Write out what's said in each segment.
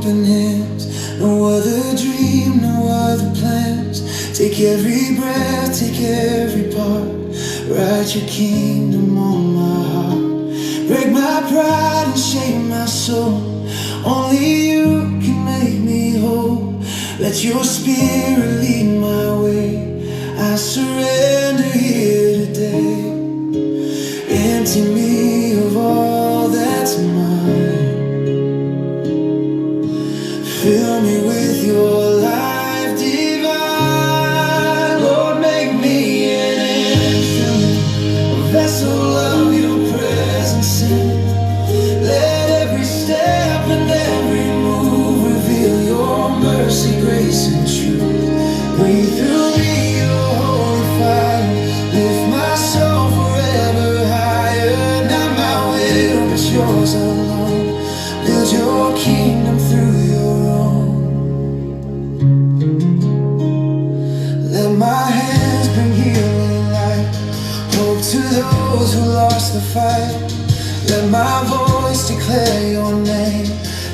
open hands. No other dream, no other plans. Take every breath, take every part. Write your kingdom on my heart. Break my pride and shake my soul. Only you can make me whole. Let your spirit lead my way. I surrender here today. Empty me of all that's mine. Fill me with your life divine. Lord, make me an instrument, a vessel of your presence in. Let every step and every move reveal your mercy, grace, and truth. Breathe through me your holy fire. Lift my soul forever higher. Not my will, but yours alone. Build your kingdom through your own. Let my hands bring healing light. Hope to those who lost the fight. Let my voice declare your name.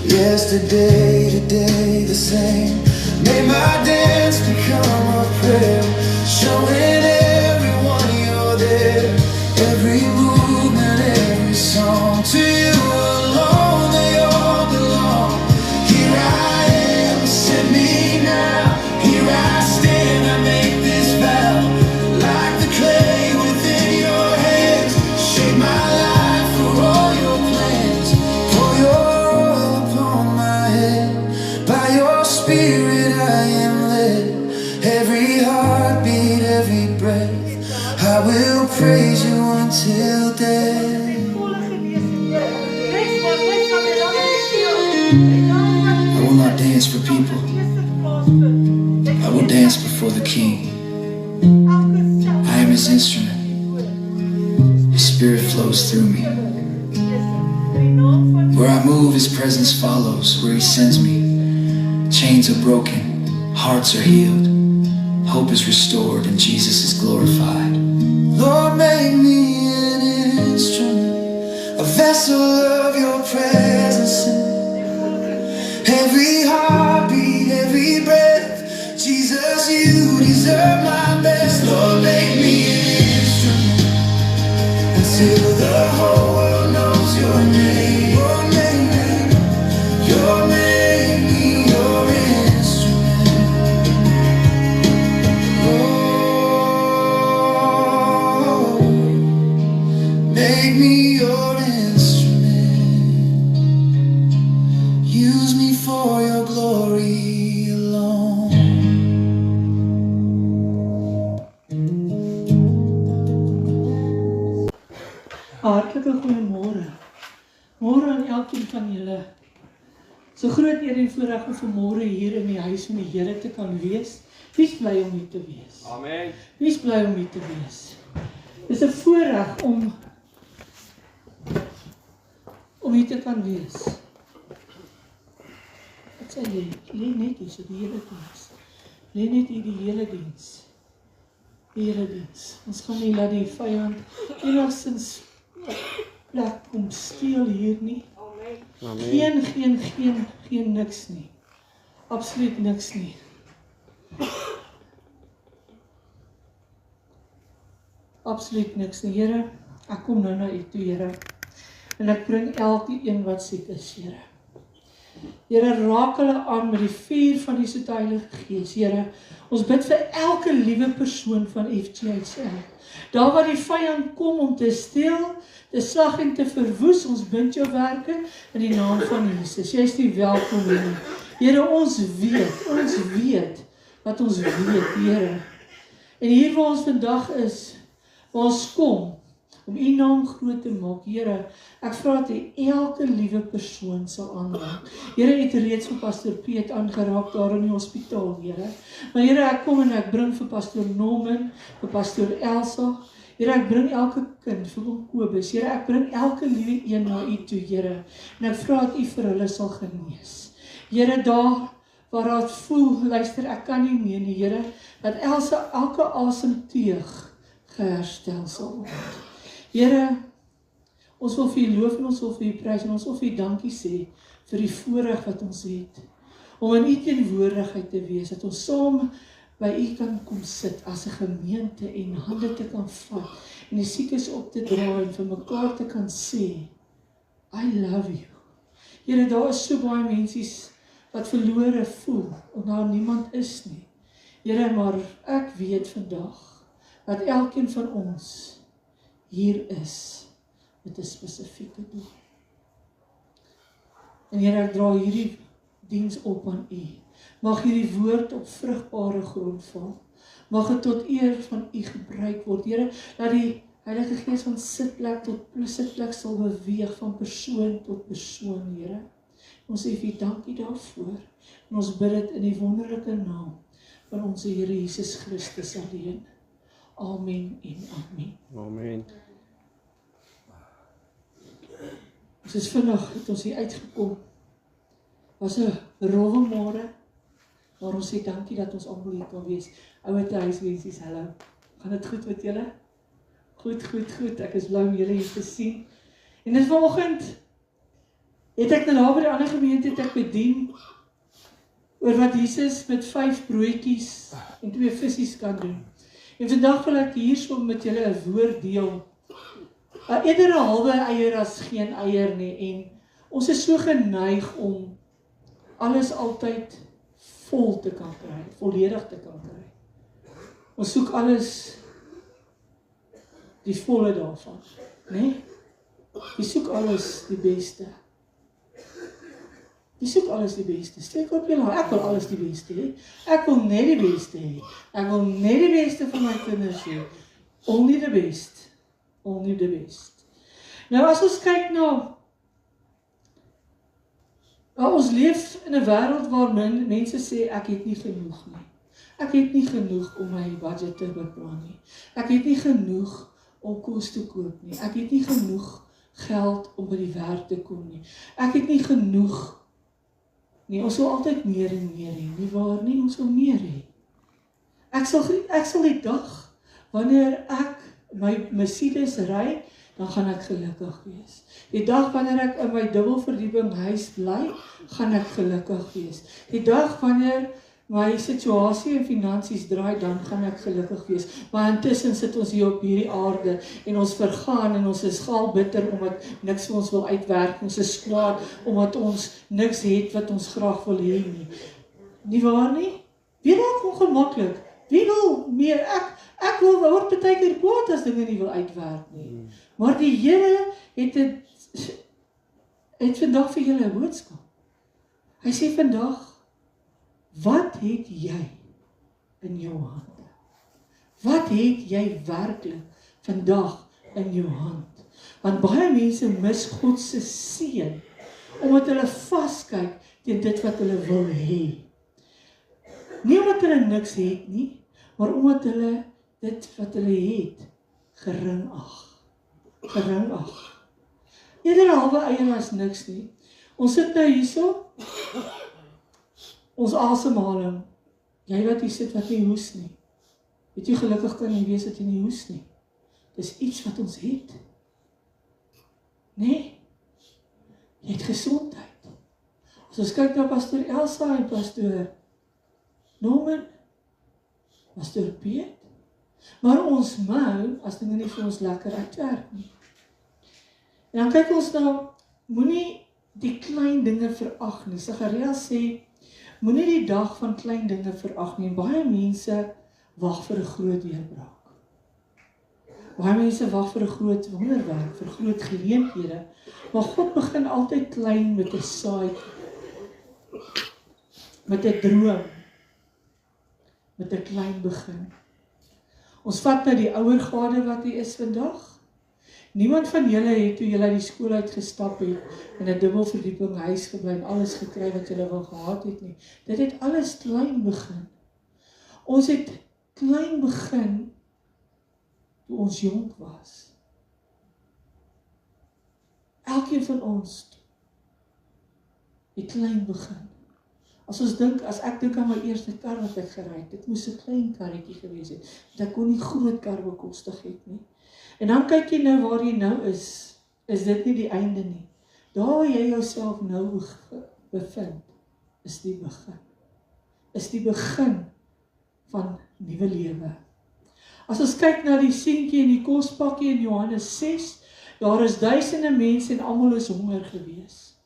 Yesterday, today, the same. May my dance become a prayer, showing everyone you're there. Every movement, every song, to you alone they all belong. Here I am, send me now. Here I stand, I make this vow. Like the clay within your hands, shape my life for all your plans. Pour your oil upon my head. By your spirit I am led. Every heartbeat, every breath, I will praise you until death. I will not dance for people. I will dance before the King. I am his instrument. His spirit flows through me. Where I move, his presence follows. Where he sends me, chains are broken, hearts are healed, hope is restored, and Jesus is glorified. Lord, make me an instrument, a vessel of your presence. Every heartbeat, every breath, Jesus, you deserve my best. Lord, make me an instrument until the whole world knows your name. Lord, make me your instrument. Oh, make me your instrument. Use me for your glory alone. Hartlike goeiemôre. Môre aan elkeen van julle. So groot eer en voorreg om vanmôre hier in die huis van die Here te kan wees. Wie's bly om hier te wees? Amen. Wie's bly om hier te wees? Dis 'n voorreg om hier te kan wees. Wat sê jy? Lê net hier so die hele diens. Lê net hier die hele diens. Die hele diens. Ons gaan nie laat die vyand enigstens plek kom steel hier nie. Amen. Geen niks nie. Absoluut niks nie. Absoluut niks nie. Here, ek kom nou na u toe, Here. En ek bring elkeen wat siek is, Here. Here, raak hulle aan met die vuur van die soete Heilige Gees, Here. Ons bid vir elke liewe persoon van FGHL. Daar waar die vyand kom om te steel, te slag en te verwoes, ons bind jou werke in die naam van Jesus. Jy is nie welkom hier. Here, ons weet wat ons weet, Here. En hier waar ons vandag is, waar ons kom, om u naam groot te maak, Here, ek vra dat u elke liewe persoon sal aanraak. Here, het reeds vir Pastor Piet aangeraak daar in die hospitaal, Here. Maar Here, ek kom en ek bring vir Pastor Norman, vir Pastor Elsa, Here, ek bring elke kind vir oom Kobus, Here, ek bring elke liewe een na u toe, Here, en ek vra dat u vir hulle sal genees. Here, daar waar het voel, luister, ek kan nie meer nie, Here, dat Elsa elke asemteug geherstel sal word. Here, Ons wil vir U loof en ons wil vir U prys en ons wil vir U dankie sê vir die voorreg wat ons het om in U teenwoordigheid te wees, dat ons saam by U kan kom sit as 'n gemeente en hande te kan vat en die siekes op te dra en vir mekaar te kan sê, I love you. Here, daar is so baie mensies wat verlore voel, en daar niemand is nie. Here, maar ek weet vandag, dat elkeen van ons hier is, met 'n spesifieke doel. En Here, ek dra hierdie diens op aan U. Mag hierdie woord op vrugbare grond val. Mag dit tot eer van U gebruik word. Here, dat die Heilige Gees van sitplek tot sitplek sal beweeg van persoon tot persoon, Here. Ons sê vir U dankie daarvoor. En ons bid dit in die wonderlike naam van ons Here Jesus Christus alleen. Amen en amen. Amen. Ons is vinnig, het ons hier uitgekom. Was 'n rowwe môre, maar ons sê dankie dat ons almal hier kan wees. Ouer te huiswensies, hallo. Gaan dit goed met julle? Goed. Ek is bly om julle hier te sien. En dis vanoggend het ek nou by die ander gemeente het ek bedien oor wat Jesus met 5 broodjies en 2 visse kan doen. En vandag wil ek hierso met julle 'n woord deel. Eerder 'n halwe eier as geen eier nie, en ons is so geneig om alles altyd vol te kan kry, volledig te kan kry. Ons soek alles die volle daarvan, né? Jy soek alles die beste. Jy soek alles die beste. Steek op jou hand, ek wil alles die beste hê. Ek wil net die beste hê. Ek wil net die beste vir my kinders hê. Only the best. Only the best. Nou as ons kyk na ons leef in 'n wêreld waar mense sê ek het nie genoeg nie. Ek het nie genoeg om my budget te beplan nie. Ek het nie genoeg om kos te koop nie. Ek het nie genoeg geld om by die werk te kom nie. Ek het nie genoeg nie. Ons wil altyd meer en meer hê, nie waar nie? Ons wil meer hê. Ek sal die dag wanneer ek my Mercedes ry, dan gaan ek gelukkig wees. Die dag wanneer ek in my dubbelverdieping huis bly, gaan ek gelukkig wees. Die dag wanneer my situasie en finansies draai, dan gaan ek gelukkig wees. Maar intussen sit ons hier op hierdie aarde en ons vergaan en ons is gaalbitter omdat niks vir ons wil uitwerk. Ons is kwaad omdat ons niks het wat ons graag wil hê nie. Nie waar nie? Wie raak ongemaklik? Wie wil meer? Ek wil word baie keer kwaad as dinge nie wil uitwerk nie. Maar die Here het vandag vir julle 'n boodskap. Hy sê vandag, wat het jy in jou hand? Wat het jy werklik vandag in jou hand? Want baie mense mis God se seën omdat hulle vaskyk teen dit wat hulle wil hê. Nie omdat hulle niks het nie, maar omdat hulle dit wat hulle het gering ag. Eerder 'n halwe eier as niks nie. Ons sit nou hierso. Ons asemhaling. Jy wat hier sit wat nie hoes nie. Weet jy gelukkig kan jy wees dat jy nie hoes nie. Dis iets wat ons het. Nee. Jy het gesondheid. As ons kyk na Pastor Elsa en Pastor Norman, Pastor Piet, maar ons mou as dinge nie vir ons lekker uitwerk nie. En dan kyk ons nou, moenie die klein dinge verag nie. Sagaria sê, moenie die dag van klein dinge verag nie. Baie mense wag vir 'n groot deurbraak. Baie mense wag vir 'n groot wonderwerk, vir groot geleenthede. Maar God begin altyd klein met 'n saad, met 'n droom, met 'n klein begin. Ons vat nou die ouer gade wat hier is vandag. Niemand van julle het toe julle uit die skool uitgestap het in 'n dubbelverdieping huis gebly en alles gekry wat julle wil gehad het nie. Dit het alles klein begin. Ons het klein begin toe ons jonk was. Elkeen van ons het klein begin. As ek dink aan my eerste kar wat ek gery het, dit moes 'n klein karretjie gewees het, want ek kon nie groot kar bekostig het nie. En dan kyk jy nou waar jy nou is, is dit nie die einde nie. Daar waar jy jouself nou bevind, is die begin. Is die begin van nuwe lewe. As ons kyk na die seentjie en die kospakkie in Johannes 6, daar is duisende mense en almal is honger gewees.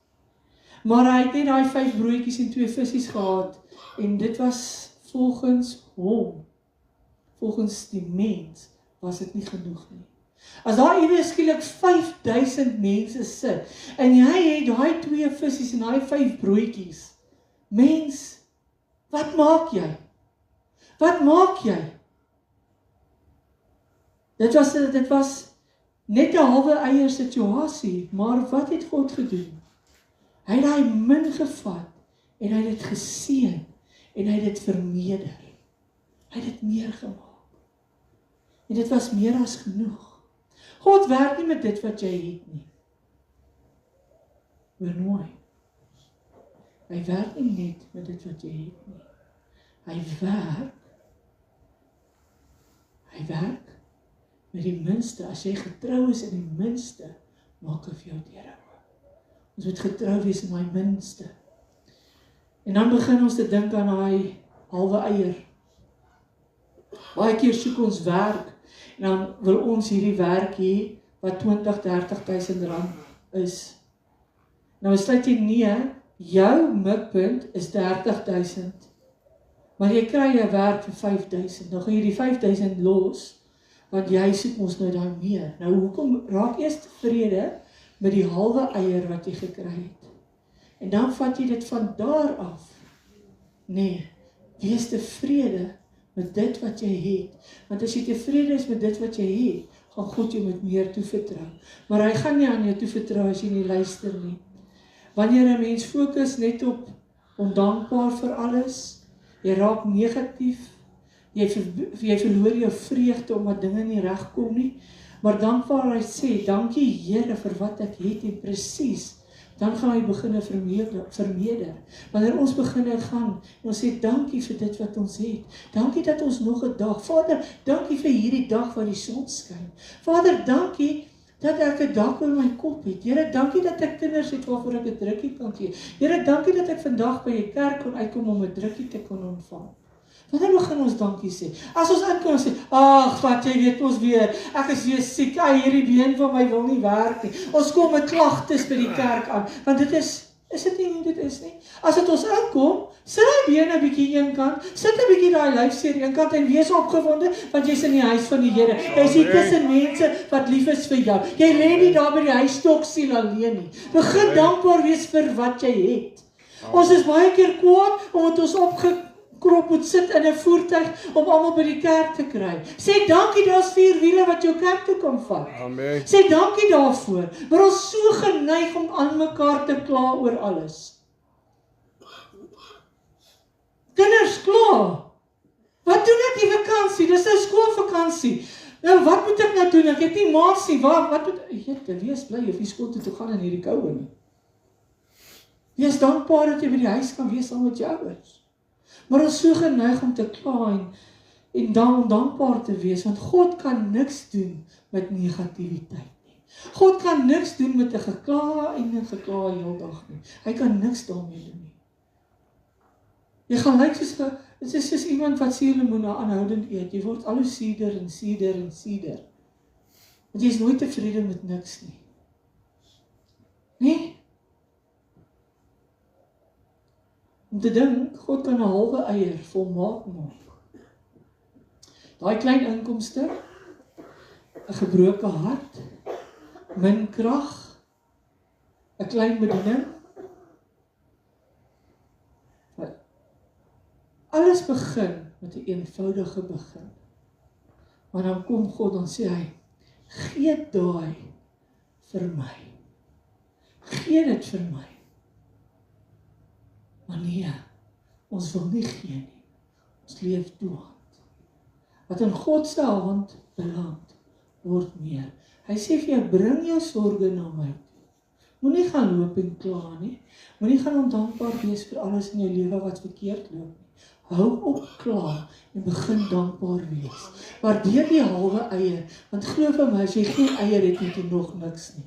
Maar hy het net daai 5 broodjies en 2 visse gehad, en dit was volgens hom, volgens die mens, was dit nie genoeg nie. As daar ewe skielik 5000 mense sit, en jy het daai 2 visse en daai 5 broodjies, mens, wat maak jy? Wat maak jy? Dit was net 'n halwe eier situasie, maar wat het God gedoen? Hy het daai min gevat, en hy het dit geseën, en hy het dit vermeerder. Hy het dit meer gemaak. En dit was meer as genoeg. God werk nie met dit wat jy het nie. Hoor mooi. Hy werk nie net met dit wat jy het nie. Hy werk met die minste. As jy getrou is in die minste, maak hy vir jou deure oop. Ons moet getrou wees in die minste. En dan begin ons te dink aan daai halwe eier. Baie keer soek ons werk, en dan wil ons hierdie werk hê, wat 20-30.000 rand is. Nou besluit jy nee, jou mikpunt is 30.000, maar jy kry 'n werk vir 5.000, dan gaan jy die 5.000 los, want jy soek ons nou daai meer. Nou hoekom raak eers tevrede met die halwe eier wat jy gekry het? En dan vat jy dit van daar af. Nee, wees tevrede met dit wat jy het. Want as jy tevrede is met dit wat jy het, gaan God jou met meer toevertrou. Maar hy gaan nie aan jou toevertrou as jy nie luister nie. Wanneer 'n mens fokus net op ondankbaar vir alles, jy raak negatief, jy verloor jou vreugde omdat dinge nie regkom nie, maar dankbaarheid sê, dankie Here vir wat ek het en presies, dan gaan hy begin vermeerder. Wanneer ons begin gaan, en ons sê dankie vir dit wat ons het. Dankie dat ons nog 'n dag. Vader, dankie vir hierdie dag waar die son skyn. Vader, dankie dat ek 'n dak oor my kop het. Here, dankie dat ek kinders het waarvoor ek 'n drukkie kan gee. Here, dankie dat ek vandag by die kerk kon uitkom om 'n drukkie te kon ontvang. Wanneer begin ons dankie sê? As ons inkom en sê, ag, wat jy weet ons weer, ek is weer siek, hierdie been van my wil nie werk nie. Ons kom met klagtes by die kerk aan, want dit is dit nie hoe dit is nie? As dit ons inkom, sit die been 'n bietjie een kant, sit 'n bietjie daai lyfseer een kant en wees opgewonde, want jy's in die huis van die Here. Jy's hier tussen mense wat lief is vir jou. Jy lê nie daar by die huisstoksiel alleen nie. Begin dankbaar wees vir wat jy het. Ons is baie keer kwaad omdat ons opgekrop moet sit in 'n voertuig om almal by die kerk te kry. Sê dankie, daar's 4 wiele wat jou kerk toe kan vat. Amen. Sê dankie daarvoor. Maar ons is so geneig om aan mekaar te kla oor alles. Kinders kla. Wat doen ek die vakansie? Dis 'n skoolvakansie. Nou wat moet ek nou doen? Ek het nie maats nie. Wat moet ek wees bly of jy skool toe gaan in hierdie koue nie. Wees dankbaar dat jy by die huis kan wees saam met jou ouers. Maar ons is so geneig om te kla en dan dankbaar te wees, want God kan niks doen met negativiteit nie. God kan niks doen met 'n gekla en 'n gekla heeldag nie. Hy kan niks daarmee doen nie. Jy gaan lyk soos iemand wat suurlemoene aanhoudend eet. Jy word al hoe suurder en suurder en suurder. Want jy is nooit tevrede met niks nie. Nee? Om te dink, God kan 'n halwe eier volmaak maak. Daai klein inkomste, 'n gebroke hart, min krag, 'n klein bediening. Alles begin met 'n eenvoudige begin. Maar dan kom God en sê hy, gee daai vir my. Gee dit vir my. Maar nee, ons wil nie gee nie. Ons leef toehand. Wat in God se hand beland, word meer. Hy sê vir jou, bring jou sorge na my toe. Moenie gaan loop en kla nie. Moenie gaan ondankbaar wees vir alles in jou lewe wat verkeerd loop nie. Hou op kla en begin dankbaar wees. Waardeer die halwe eier, want glo vir my, as jy geen eier het, het jy nog niks nie.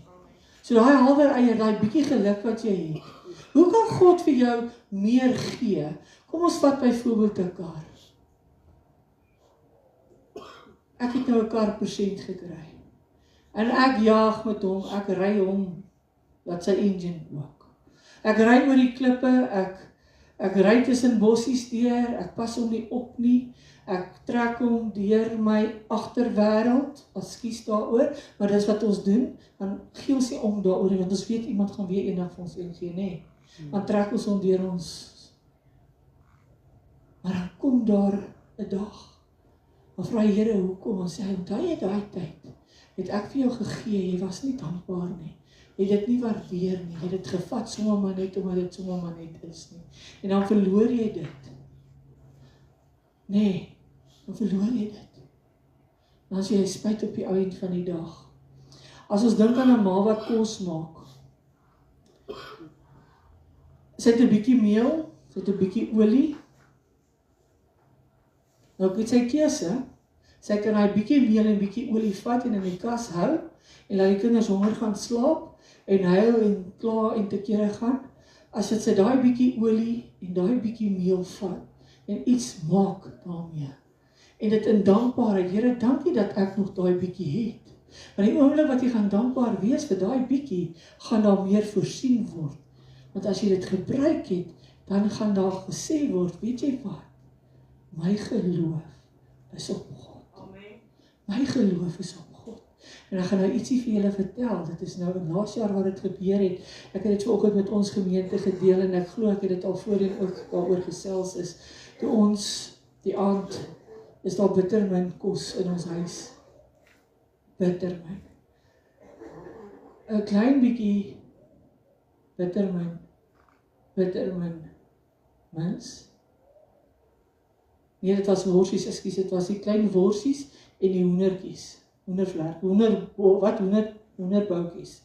So daai halwe eier, daai bietjie geluk wat jy het. Hoe kan God vir jou meer gee? Kom ons vat byvoorbeeld 'n kar. Ek het nou 'n kar persent gekry. En ek jaag met hom, ek ry hom, laat sy engine ook. Ek ry oor die klippe, ek ry tussen bossies deur, ek pas hom nie op nie, ek trek hom deur my agterwêreld, ekskuus daaroor, maar dis wat ons doen, dan gee ons nie om daaroor, want ons weet iemand gaan weer eendag vir ons ingee, nee. Dan trek ons hom deur ons. Maar dan kom daar 'n dag, dan vra die Here hoekom, en sê hy, onthou jy daai tyd, het ek vir jou gegee, jy was nie dankbaar nie. Jy het dit nie waardeer nie, jy het dit gevat sommer maar net omdat dit sommer maar net is nie. En dan verloor jy dit. Nee, dan verloor jy dit. Dan as jy spyt op die eind van die dag. As ons dink aan 'n ma wat kos maak, sy het 'n bietjie meel, sy het 'n bietjie olie. Nou het sy keuse. Sy kan hy bietjie meel en bietjie olie vat en in die kas hou en laat die kinders honger gaan slaap en huil en kla en te kere gaan. As dit sy daai bietjie olie en daai bietjie meel vat en iets maak daarmee. En dit in dankbaarheid, Here, dankie dat ek nog daai bietjie het. Want die oomblik wat jy gaan dankbaar wees vir daai bietjie, gaan daar meer voorsien word. Want as jy dit gebruik het, dan gaan daar gesê word, weet jy wat? My geloof is op God. My geloof is op God. En ek gaan nou ietsie vir julle vertel. Dit is nou laas jaar wat dit gebeur het. Ek het dit vanoggend met ons gemeente gedeel en ek glo ek het dit al voorheen ook daaroor gesels is. Toe ons die aand is daar bittermin kos in ons huis. Bittermin. 'n klein bietjie bittermin. Mens. Nee, dit was worsies, ekskuus, dit was die klein worsies en die hoendertjies. Hoenderboutjies.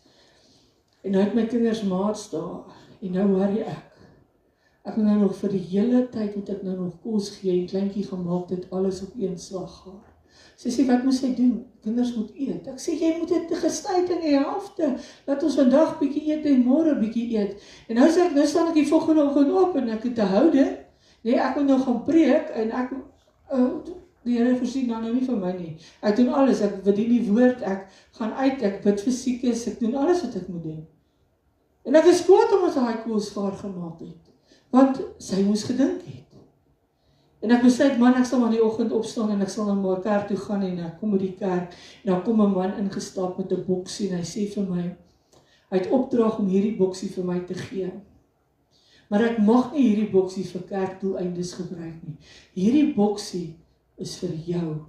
En nou het my kinders maats daar, en nou worry ek. Ek moet nou nog vir die hele tyd, moet ek nou nog kos gee, en kleintjie gemaak dit alles op een slag gaar. Sy sê, wat moet sy doen? Kinders moet eet. Ek sê, jy moet dit gesny in die helfte. Laat ons vandag bietjie eet en môre bietjie eet. En nou sê ek, nou staan ek die volgende oggend op en ek het te houde. Nee, ek moet nou gaan preek en ek die Here voorsien dan nou nie vir my nie. Ek doen alles, ek bedien die woord, ek gaan uit, ek bid vir siekes, ek doen alles wat ek moet doen. En ek is kwaad omdat sy daai kos vir haar gemaak het, want sy moes gedink het. En ek besluit, man, ek sal maar die oggend opstaan en ek sal na my kerk toe gaan en ek kom by die kerk en dan kom 'n man ingestap met 'n boksie en hy sê vir my, hy het opdrag om hierdie boksie vir my te gee. Maar ek mag nie hierdie boksie vir kerkdoeleindes gebruik nie. Hierdie boksie is vir jou.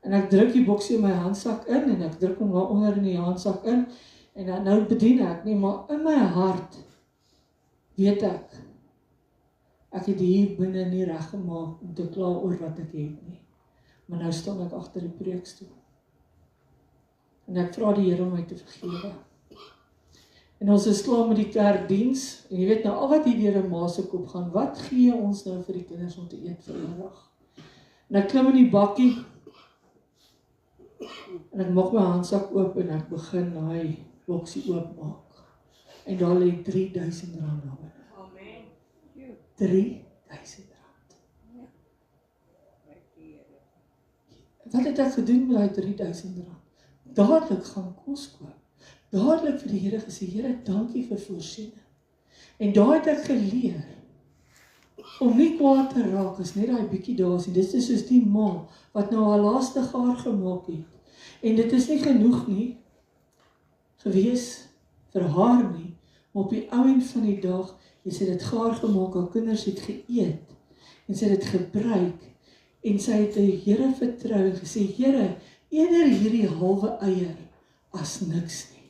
En ek druk die boksie in my handsak in en ek druk hom daaronder in die handsak in en dan nou bedien ek nie, maar in my hart weet ek het hier binne nie reg gemaak om te kla oor wat ek het nie. Maar nou staan ek agter die preekstoel. En ek vra die Here om my te vergewe. En ons is klaar met die kerkdiens, en jy weet nou al wat hier deur 'n ma se kop gaan, wat gee ons nou vir die kinders om te eet vir eendag? En ek klim in die bakkie, en ek maak my handsak oop, en ek begin daai boksie oopmaak. En daar lê R3000 daar binne. Amen. R3000. Wat het ek gedoen met daai R3000? Dadelik gaan kos koop. Dadelik vir die Here gesê, Here, dankie vir voorsiening. En daar het ek geleer, om nie kwaad te raak, as net daai bietjie daar is, en dit is soos die ma, wat nou haar laaste gaar gemaak het, en dit is nie genoeg nie, gewees vir haar nie, maar op die einde van die dag, het sy dit gaar gemaak, haar kinders het geëet, en sy het dit gebruik, en sy het die Here vertrou, en gesê, Here, eerder hierdie halwe eier, as niks nie.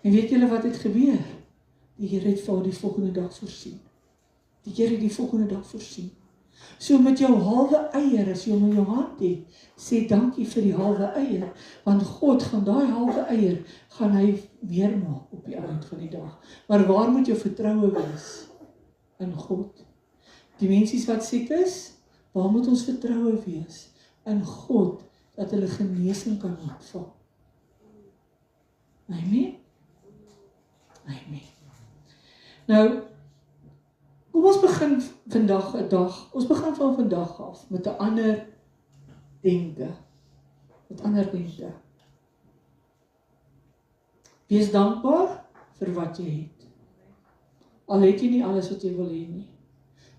En weet julle wat het gebeur? Die Here het vir haar die volgende dag voorsien. Die Here het die volgende dag voorsien. So met jou halwe eier, as jy hom in jou hand het, sê dankie vir die halwe eier, want God gaan daai halwe eier, gaan hy weer maak op die eind van die dag. Maar waar moet jou vertroue wees? In God. Die mensies wat siek is, waar moet ons vertroue wees? In God, dat hulle genesing kan ontvang. Amen. Nou, kom ons begin vandag 'n dag, ons begin van vandag af met 'n ander denke. Met ander denke. Wees dankbaar vir wat jy het. Al het jy nie alles wat jy wil hê nie.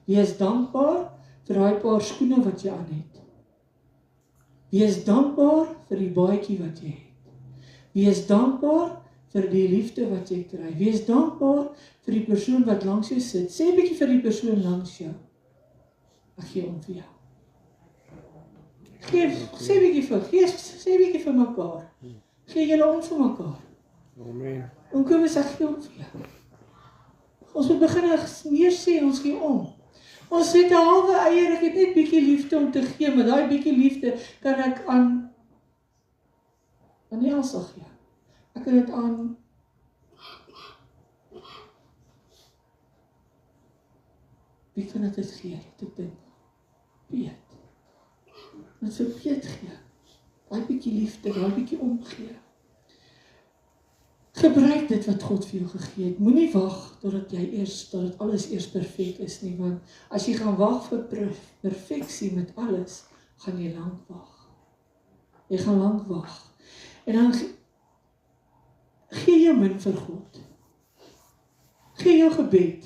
Wees dankbaar vir daai paar skoene wat jy aan het. Wees dankbaar vir die baadjie wat jy het. Wees dankbaar vir die liefde wat jy kry. Wees dankbaar vir die persoon wat langs jou sit. Sê 'n bietjie vir die persoon langs jou. Ek gee om vir jou. Sê 'n bietjie vir mekaar. Gee julle om vir mekaar. Amen. En kom ons ek gee om vir jou. Ons moet begin meer sê, ons gee om. Ons het 'n halwe eier, ek het net bietjie liefde om te gee, maar daai bietjie liefde kan ek aan Elsa gee. Ek kan dit aan wie kan dit gee? Ek dink Piet. Dit vir Piet gee. Daai bietjie liefde, daai bietjie omgee. Gebruik dit wat God vir jou gegee het. Moenie wag totdat alles eers perfek is nie, want as jy gaan wag vir perfeksie met alles, gaan jy lank wag. Jy gaan lank wag. En dan gee jou min vir God. Gee jou gebed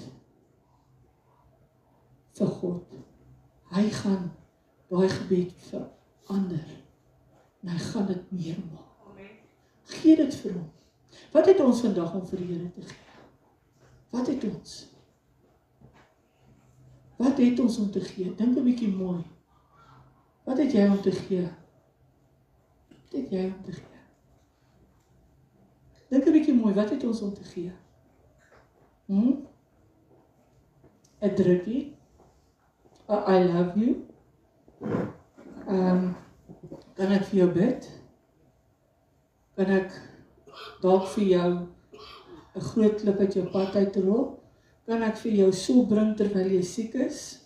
vir God. Hy gaan daai gebed verander. En hy gaan dit meer maak. Gee dit vir hom. Wat het ons vandag om vir die Here te gee? Wat het ons? Wat het ons om te gee? Dink 'n bietjie mooi. Wat het jy om te gee? Wat het jy om te gee? Dink 'n bietjie mooi, wat het ons om te gee? 'n drukkie? I love you? Kan ek vir jou bid? Kan ek dalk vir jou 'n groot klip uit jou pad uitrol? Kan ek vir jou sop bring terwyl jy siek is?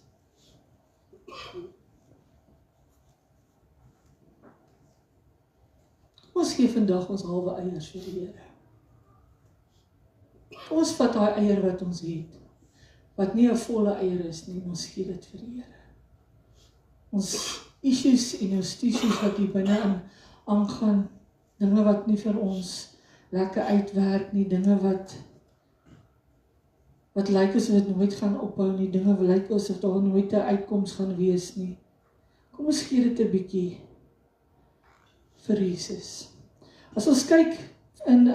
Ons gee vandag ons halwe eiers vir die Here. Ons vat daai eier wat ons het, wat nie 'n volle eier is nie, ons gee dit vir die Here. Ons issues en ons tissues wat hier binne aangaan, dinge wat nie vir ons lekker uitwerk nie, dinge wat lyk asof dit nooit gaan ophou nie, dinge wat lyk asof daar nooit 'n uitkoms gaan wees nie. Kom ons gee dit 'n bietjie vir Jesus. As ons kyk in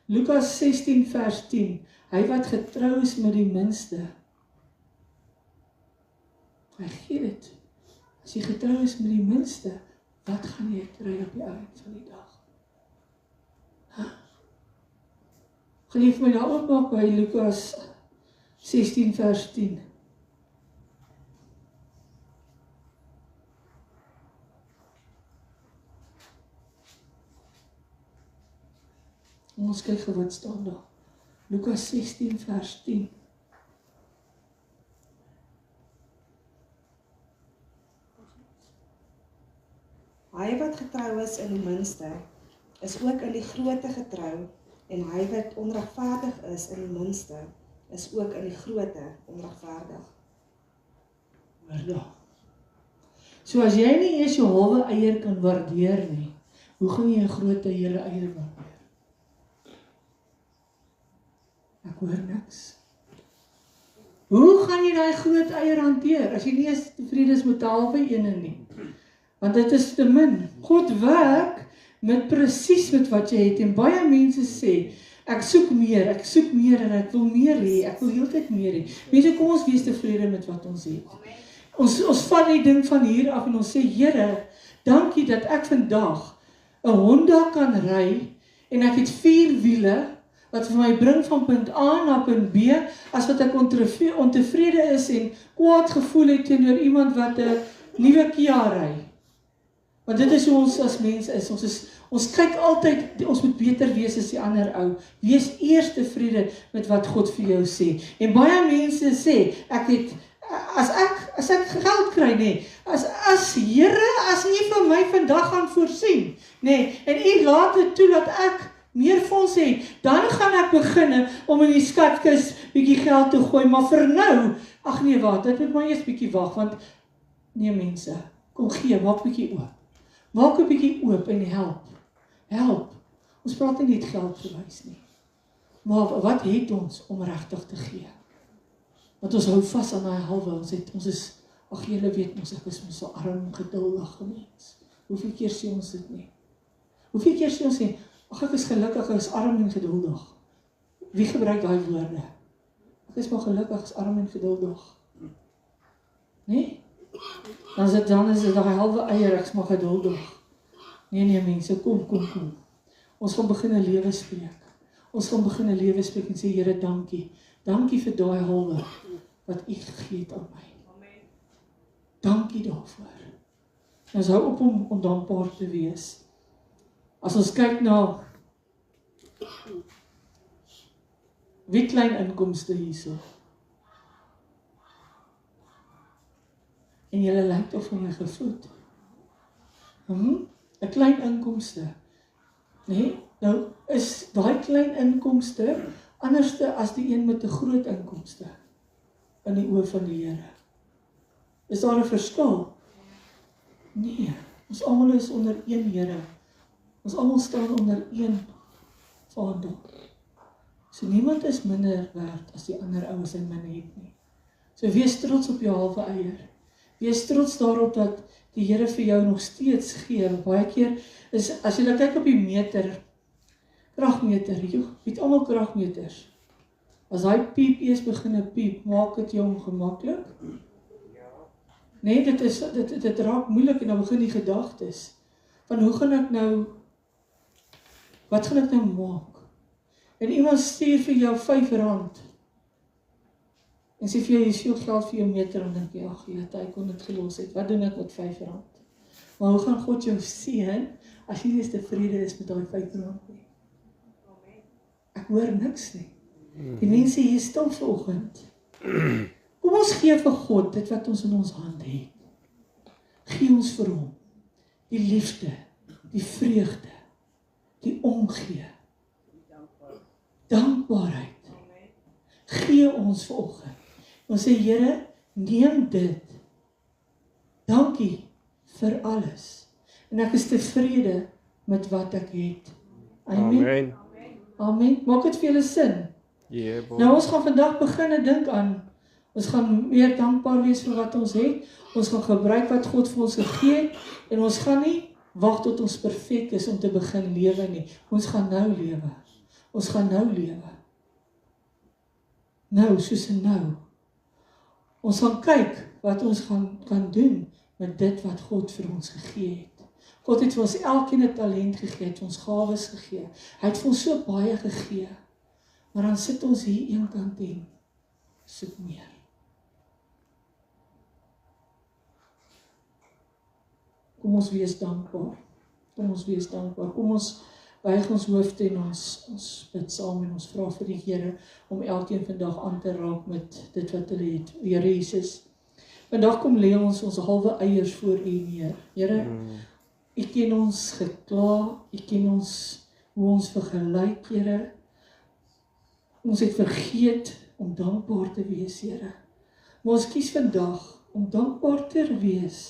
Lukas 16 vers 10, hy wat getrou is met die minste, hy gee dit. As jy getrou is met die minste, wat gaan jy kry op die einde van die dag? Gaan jy vir my daar oopmaak by Lukas 16 vers 10. Ons kyk gou wat staan daar. Lukas 16 vers 10. Hy wat getrou is in die minste, is ook in die groote getrou, en hy wat onregverdig is in die minste, is ook in die groote onregverdig. Hoor daar. So as jy nie eers jou halwe eier kan waardeer nie, hoe gaan jy 'n groot hele eier waardeer? Ek hoor niks. Hoe gaan jy daai groot eier hanteer, as jy nie eens tevrede is met 'n halwe ene nie? Want dit is te min. God werk met presies met wat jy het, en baie mense sê, ek soek meer en ek wil meer hê, ek wil heeltyd meer hê. Mense, kom ons wees tevrede met wat ons het. Ons vat die ding van hier af en ons sê, Here, dankie dat ek vandag 'n Honda kan ry, en ek het 4 wiele, wat vir my bring van punt A na punt B, as wat ek ontevrede is en kwaad gevoel het teenoor iemand wat 'n nuwe Kia ry. Want dit is hoe ons as mens is. Ons kyk altyd, ons moet beter wees as die ander ou. Wees eers tevrede met wat God vir jou sê. En baie mense sê, as ek geld kry, nee, as Here, as U vir my vandag gaan voorsien, nee, en U laat dit toe dat ek meer fondse het, dan gaan ek begin om in die skatkis bietjie geld te gooi, maar vir nou, ag nee, wat, dit moet maar eers bietjie wag, want, nee mense, kom gee, maak bietjie oop. Maak 'n bietjie oop en help. Ons praat nie net geld verwys nie. Maar wat het ons om regtig te gee? Want ons hou vas aan daai halwe, ons is, ag julle weet ons, ek is so arm, geduldig mens. Hoeveel keer sê ons dit nie? Hoeveel keer sê ons nie, ag ek is gelukkig, ek is arm en geduldig. Wie gebruik daai woorde? Ek is maar gelukkig, ek is arm en geduldig. Nee? Dan is dit daai halwe eier, ek is maar geduldig. Nee mense, kom. Ons gaan begin 'n lewe spreek. Ons gaan begin 'n lewe spreek en sê, Here, dankie. Dankie vir daai halwe wat U gegee het aan my. Dankie daarvoor. En ons hou op om dankbaar te wees. As ons kyk na wie klein inkomste hierso. En julle lyk of van my gevoed. 'n klein inkomste. Nee, nou is daai klein inkomste anderste as die een met 'n groot inkomste in die oë van die Here. Is daar 'n verskil? Nee, ons almal is onder een Here. Ons almal staan onder een Vader. So niemand is minder werd as die ander ouens en min het nie. So wees trots op jou halwe eier. Wees trots daarop dat die Here vir jou nog steeds gee. Baie keer is, as jy kyk op die meter, kragmeter, jy het almal kragmeters. As hy piep eers begin piep, maak dit jou ongemaklik? Nee, dit raak moeilik en dan begin die gedagtes. Van hoe gaan ek nou, wat gaan ek nou maak? En iemand stuur vir jou R5 en sê vir jou, jy is veel geld vir jou meter, en dan denk jy, ag, hy kon dit gelos het, wat doen ek met R5? Maar hoe gaan God jou seën, as jy nie tevrede is met daai R5 nie? Ek hoor niks nie. Die mense hier stil vanoggend. Kom ons gee vir God dit wat ons in ons hand het. Gee ons vir hom die liefde, die vreugde, die omgee, dankbaarheid. Gee ons vanoggend. Ons sê, Here, neem dit. Dankie vir alles. En ek is tevrede met wat ek het. Amen. Amen. Maak dit vir julle sin? Ja, Nou ons gaan vandag begin dink aan, ons gaan meer dankbaar wees vir wat ons het, ons gaan gebruik wat God vir ons gegee het, en ons gaan nie wag tot ons perfek is om te begin lewe nie, ons gaan nou lewe, ons gaan nou lewe, nou, soos en nou, ons gaan kyk wat ons kan doen met dit wat God vir ons gegee het. God het vir ons elkeen 'n talent gegee, het ons gawes gegee, hy het vir ons so baie gegee, maar dan sit ons hier eenkant en soek meer. Kom ons wees dankbaar. Kom ons wees dankbaar. Kom ons buig ons hoofde en ons bid saam en ons vra vir die Here om elkeen vandag aan te raak met dit wat hulle het. Here Jesus, vandag kom lê ons halwe eiers voor U neer. Here, U ken ons gekla, U ken ons hoe ons vergelyk, Here. Ons het vergeet om dankbaar te wees, Here. Maar ons kies vandag om dankbaar te wees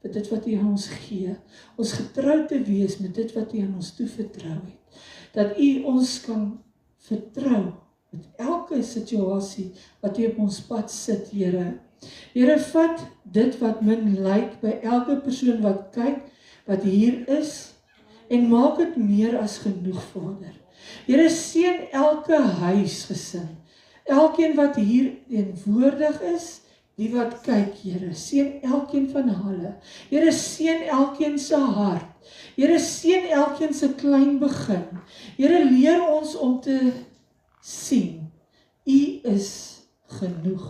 vir dit wat U aan ons gee. Ons getrou te wees met dit wat U aan ons toevertrou het. Dat U ons kan vertrou met elke situasie wat U op ons pad sit, Here. Here, vat dit wat min lyk by elke persoon wat kyk, wat hier is, en maak dit meer as genoeg, Vader. Here, seën elke huisgesin, elkeen wat hier teenwoordig is, die wat kyk, Here, seën elkeen van hulle. Here, seën elkeen se hart. Here, seën elkeen se klein begin. Here, leer ons om te sien, U is genoeg.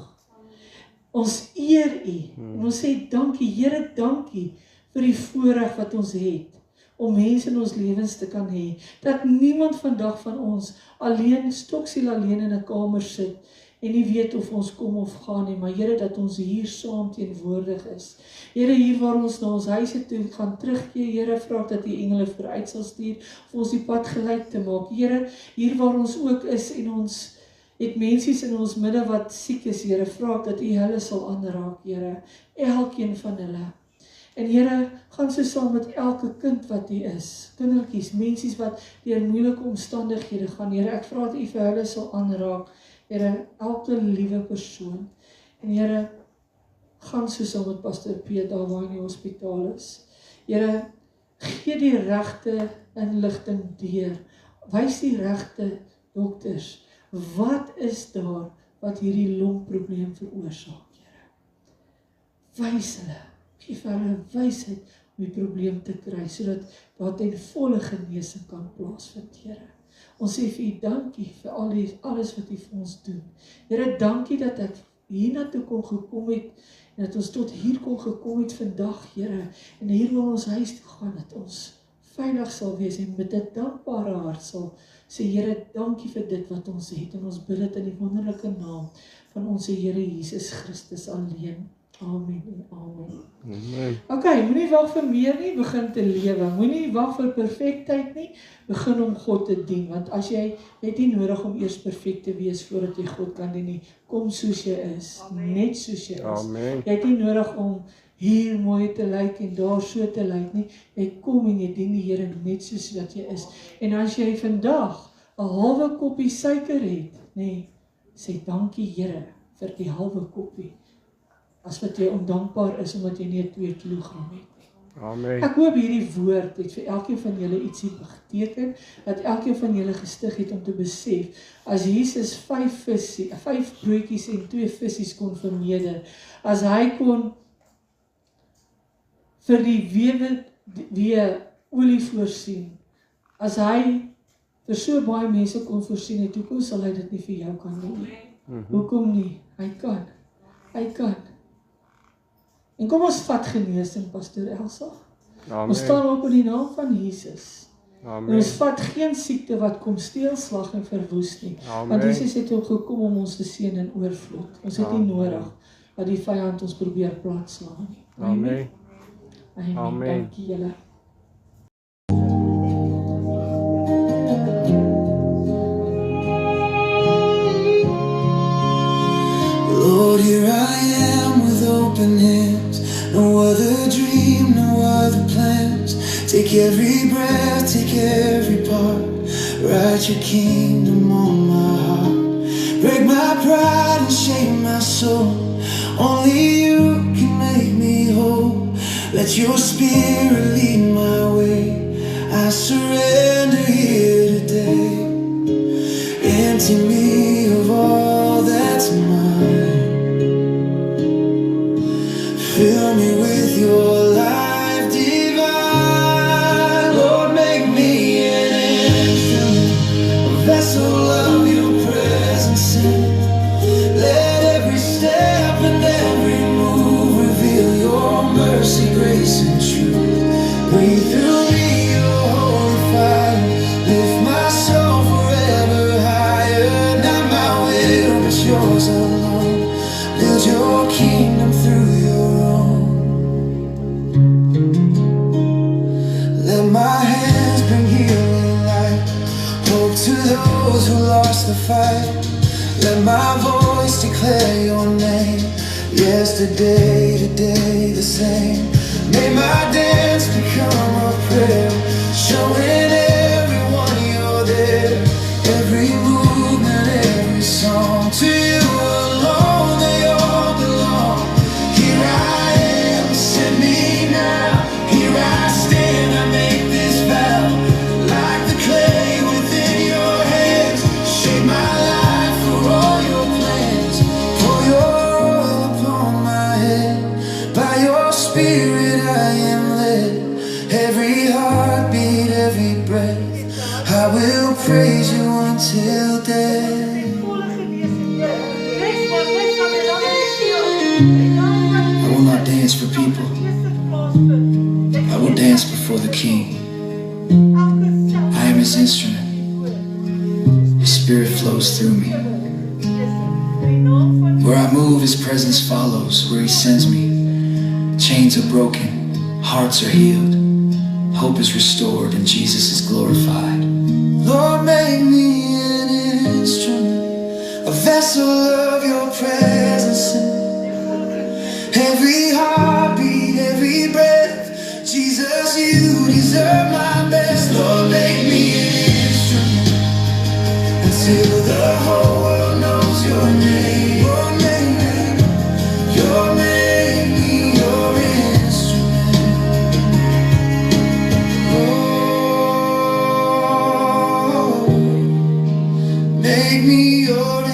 Ons eer U, en ons sê dankie, Here, dankie vir die voorreg wat ons het, om mense in ons lewens te kan hê, dat niemand vandag van ons alleen, stoksiel alleen in 'n kamer sit, en nie weet of ons kom of gaan nie, maar Here, dat ons hier saam teenwoordig is. Here, hier waar ons na ons huise toe gaan terugkeer, Here, vra ek dat die engele vooruit sal stuur, om ons die pad gelyk te maak. Here, hier waar ons ook is en ons het mensies in ons midde wat siek is, Here, vra ek dat U hulle sal aanraak, Here, elkeen van hulle. En Here, gaan so saam met elke kind wat hier is, kindertjies, mensies wat deur moeilike omstandighede gaan, Here, ek vra dat U vir hulle sal aanraak, Here, elke liewe persoon. En Here, gaan so saam met Pastor Piet daar waar hy in die hospitaal is. Here, gee die regte inligting deur, wys die regte dokters, wat is daar wat hierdie longprobleem veroorsaak, Here? Wys hulle, gee vir hulle wysheid om die probleem te kry, sodat daar ten volle genesing kan plaasvind, Here. Ons sê vir U dankie vir alles wat U vir ons doen. Here, dankie dat ek hiernatoe kon gekom het, en dat ons tot hier kon gekom het vandag, Here, en hier wil ons huis toe gaan, dat ons veilig sal wees, en met 'n dankbare hart sal sê, Here, dankie vir dit wat ons het, en ons bid dit in die wonderlike naam van ons Here Jesus Christus alleen. Amen en amen. Amen. Okay, moenie wag vir meer nie, begin te lewe. Moenie wag vir perfektheid nie, begin om God te dien, want as jy het nie nodig om eers perfek te wees voordat jy God kan dien nie. Kom soos jy is, net soos jy is. Amen. Jy het nie nodig om hier mooi te lyk en daar so te lyk nie. Jy kom en jy dien die Here net soos wat jy is. En as jy vandag 'n halwe koppie suiker het, nee, sê dankie Here vir die halwe koppie. As wat jy ondankbaar is omdat jy nie 2 kilogram het nie. Amen. Ek hoop hierdie woord het vir elkeen van julle ietsie beteken, dat elkeen van julle gestig het om te besef, as Jesus 5 broodjies en 2 visse kon vermeerder, as hy kon vir die wewe olie voorsien, as hy vir so baie mense kon voorsien het, hoekom sal hy dit nie vir jou kan doen nie? Hoekom nie? Hy kan. Hy kan. En kom ons vat genesing, Pastor Elsa. Amen. Ons staan op in die naam van Jesus. Amen. En ons vat geen siekte wat kom steel, slag en verwoes nie. Amen. Want Jesus het ook gekom om ons te seën in oorvloed. Ons het nie Amen. nodig dat die vyand ons probeer plaatslaan nie. Amen. Amen. Amen. Dankie julle. Lord, here I am with open hands. No other dream, no other plans. Take every breath, take every part. Write your kingdom on my heart. Break my pride and shame my soul. Only you can make me whole. Let your spirit lead my way. I surrender here today. Empty me of all that's mine. Fill me with your life divine. Lord, make me an instrument, a vessel of your presence in. Let every step and every move reveal your mercy, grace, and truth. Breathe through me your holy fire. Lift my soul forever higher. Not my will, but yours alone. Build your kingdom through your own. Let my hands bring healing light. Hope to those who lost the fight. Let my voice declare your name. Yesterday, today, the same. May my dance become a prayer, showing everyone you're there. Every movement, every song, to you alone they all belong. Here I am, send me now. Here I stand, I make this vow. Like the clay within your hands, shape my life for all your plans. Pour your oil upon my head. By your spirit I am led. Every heartbeat, every breath, I will praise you until death. I will not dance for people. I will dance before the King. I am his instrument. His spirit flows through me. Where I move, His presence follows. Where He sends me, chains are broken, hearts are healed, hope is restored, and Jesus is glorified. Lord, make me an instrument, a vessel of your presence. Every heartbeat, every breath, Jesus, you deserve my best. Lord, make me an instrument until the whole world knows your name. Lord, make me your instrument. Oh, make me your